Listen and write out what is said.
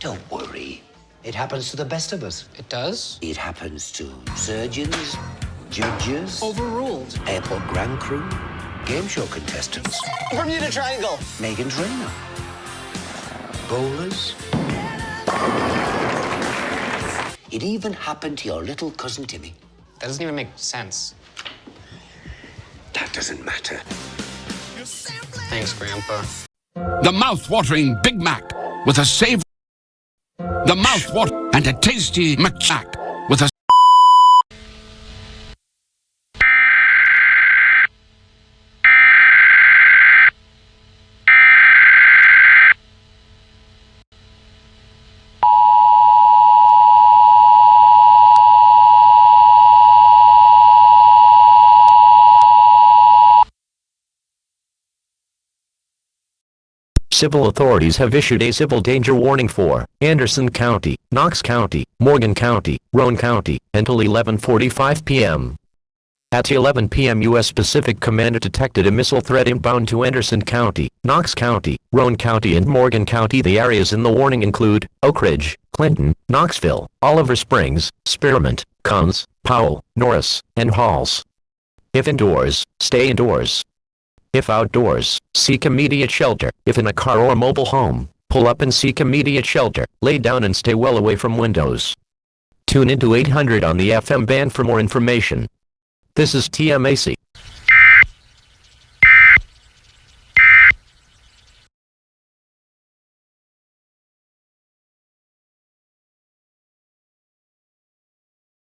Don't worry. It happens to the best of us. It does? It happens to surgeons, judges, Overruled. airport ground crew, game show contestants, Bermuda Triangle. Megan Trainor, bowlers. It even happened to your little cousin Timmy. That doesn't even make sense. That doesn't matter. Thanks, Grandpa. The mouth-watering Big Mac with a savory... The mouth-water and a tasty McShack with a... Civil authorities have issued a civil danger warning for Anderson County, Knox County, Morgan County, Roane County, until 11:45 p.m. At 11 p.m. U.S. Pacific Command detected a missile threat inbound to Anderson County, Knox County, Roane County and Morgan County. The areas in the warning include Oak Ridge, Clinton, Knoxville, Oliver Springs, Spearmint, Cons, Powell, Norris, and Halls. If indoors, stay indoors. If outdoors, seek immediate shelter. If in a car or mobile home, pull up and seek immediate shelter. Lay down and stay well away from windows. Tune into 800 on the FM band for more information. This is TMAC.